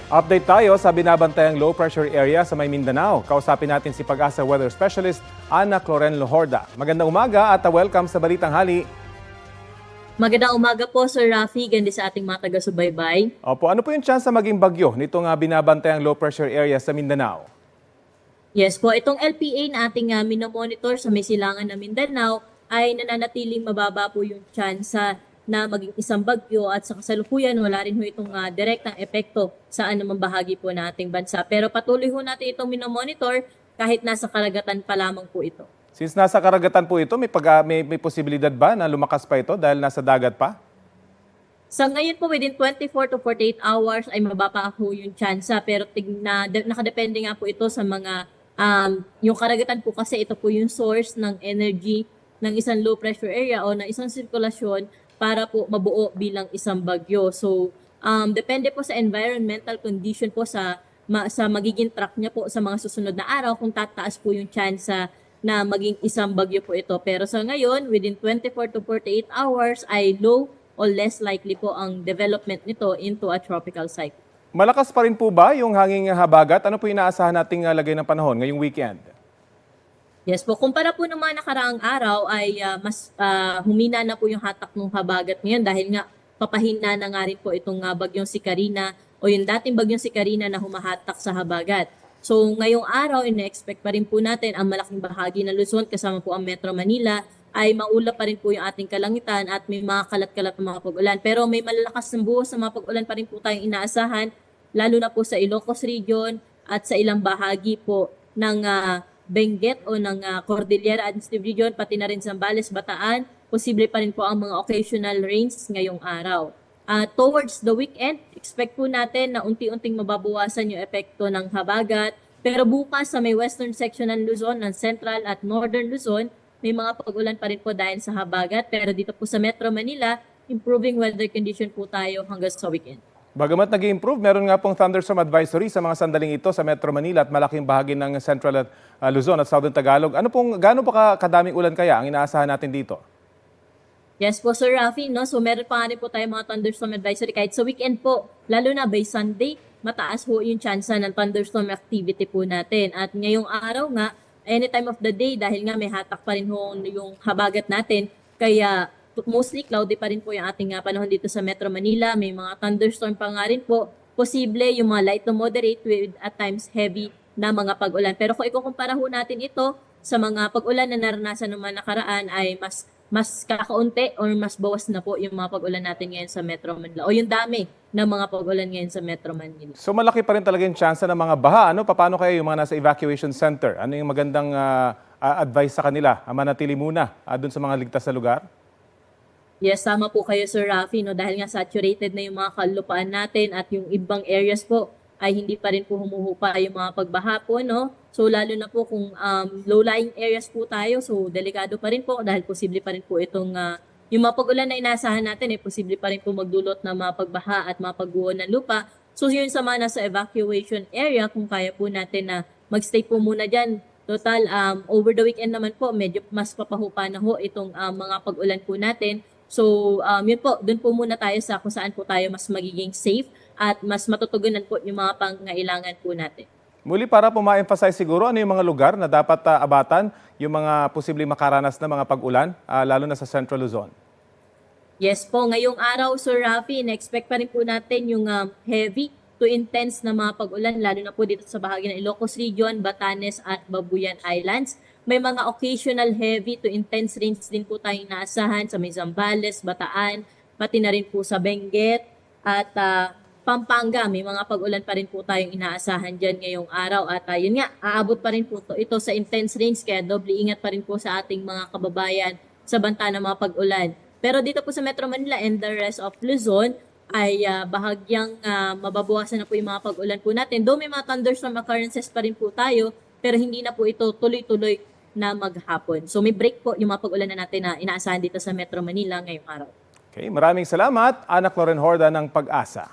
Update tayo sa binabantayang low pressure area sa may Mindanao. Kausapin natin si Pag-asa Weather Specialist Ana Cloren Lohorda. Magandang umaga at welcome sa Balitang Hali. Magandang umaga po, Sir Rafi, gandi sa ating mga taga-subaybay. Opo, ano po yung chance na maging bagyo nitong binabantayang low pressure area sa Mindanao? Yes po, itong LPA na ating minomonitor sa may silangan ng Mindanao ay nananatiling mababa po yung tsansa na maging isang bagyo at sa kasalukuyan wala rin ho itong direktang epekto sa anumang bahagi po ng ating bansa. Pero patuloy ho natin itong minomonitor kahit nasa karagatan pa lamang po ito. Since nasa karagatan po ito, may posibilidad ba na lumakas pa ito dahil nasa dagat pa? Sa ngayon po, within 24 to 48 hours ay mababa po yung tsansa. Pero nakadepende nga po ito sa mga, yung karagatan po kasi ito po yung source ng energy ng isang low pressure area o ng isang sirkulasyon para po mabuo bilang isang bagyo. So, depende po sa environmental condition po sa magiging track niya po sa mga susunod na araw kung tataas po yung tsansa na maging isang bagyo po ito. Pero sa ngayon, within 24 to 48 hours ay low or less likely po ang development nito into a tropical cycle. Malakas pa rin po ba yung hanging habagat? Ano po inaasahan nating lagay ng panahon ngayong weekend? Yes po, kumpara po ng mga nakaraang araw ay mas humina na po yung hatak ng habagat ngayon dahil nga papahina na nga rin po itong bagyong si Karina o yung dating bagyong si Karina na humahatak sa habagat. So ngayong araw, ina-expect pa rin po natin ang malaking bahagi ng Luzon kasama po ang Metro Manila ay maulap pa rin po yung ating kalangitan at may mga kalat-kalat na mga pag-ulan. Pero may malalakas ng buhos na mga pag-ulan pa rin po tayong inaasahan, lalo na po sa Ilocos Region at sa ilang bahagi po ng Benguet o ng Cordillera Administrative Region, pati na rin Zambales, Bataan. Posible pa rin po ang mga occasional rains ngayong araw. Towards the weekend, expect po natin na unti-unting mababawasan yung epekto ng habagat. Pero bukas sa may western section ng Luzon, ng central at northern Luzon, may mga pag-ulan pa rin po dahil sa habagat. Pero dito po sa Metro Manila, improving weather condition po tayo hanggang sa weekend. Bagamat nag-improve, meron nga pong thunderstorm advisory sa mga sandaling ito sa Metro Manila at malaking bahagi ng Central at Luzon at Southern Tagalog. Gaano pa kadaming ulan kaya ang inaasahan natin dito? Yes po, Sir Rafi, no? So meron pa nga rin po tayo mga thunderstorm advisory kahit sa weekend po, lalo na by Sunday, mataas po yung chance ng thunderstorm activity po natin. At ngayong araw nga, any time of the day, dahil nga may hatak pa rin ho yung habagat natin, kaya mostly cloudy pa rin po yung ating panahon dito sa Metro Manila. May mga thunderstorm pa nga rin po. Posible yung mga light to moderate with at times heavy na mga pag-ulan. Pero kung ikukumpara ho natin ito sa mga pag-ulan na naranasan ng mga nakaraan ay mas kakaunti or mas bawas na po yung mga pag-ulan natin ngayon sa Metro Manila o yung dami ng mga pag-ulan ngayon sa Metro Manila. So malaki pa rin talaga yung chance ng mga baha. Paano kaya yung mga nasa evacuation center? Ano yung magandang advice sa kanila? Manatili muna dun sa mga ligtas na lugar? Yes, sama po kayo, Sir Rafi, no? Dahil nga saturated na yung mga kalupaan natin at yung ibang areas po ay hindi pa rin po humuhupa yung mga pagbaha po, no? So lalo na po kung low-lying areas po tayo, so delikado pa rin po dahil posible pa rin po itong yung mga pag-ulan na inaasahan natin, posible pa rin po magdulot ng mga pagbaha at mga pagguho ng lupa. So yun sa mga nasa evacuation area, kung kaya po natin na magstay po muna dyan. Total, over the weekend naman po, medyo mas papahupa na ho itong mga pag-ulan po natin. So, yun po, dun po muna tayo sa kung saan po tayo mas magiging safe at mas matutugunan po yung mga pangangailangan po natin. Muli para po ma-emphasize siguro, ano yung mga lugar na dapat abatan yung mga posibleng makaranas na mga pag-ulan, lalo na sa Central Luzon? Yes po, ngayong araw, Sir Rafi, na-expect pa rin po natin yung heavy to intense na mga pag-ulan, lalo na po dito sa bahagi ng Ilocos Region, Batanes at Babuyan Islands. May mga occasional heavy to intense rains din po tayong naasahan sa may Zambales, Bataan, pati na rin po sa Benguet at Pampanga. May mga pag-ulan pa rin po tayong inaasahan dyan ngayong araw. At yun nga, aabot pa rin po ito sa intense rains kaya doble ingat pa rin po sa ating mga kababayan sa banta ng mga pag-ulan. Pero dito po sa Metro Manila and the rest of Luzon ay bahagyang mababawasan na po yung mga pag-ulan po natin. Though may mga thunderstorm occurrences pa rin po tayo, pero hindi na po ito tuloy-tuloy na maghapon. So may break po yung mga pag-ulan na natin na inaasahan dito sa Metro Manila ngayong araw. Okay, maraming salamat, Ana Cloren Lohorda ng Pag-asa.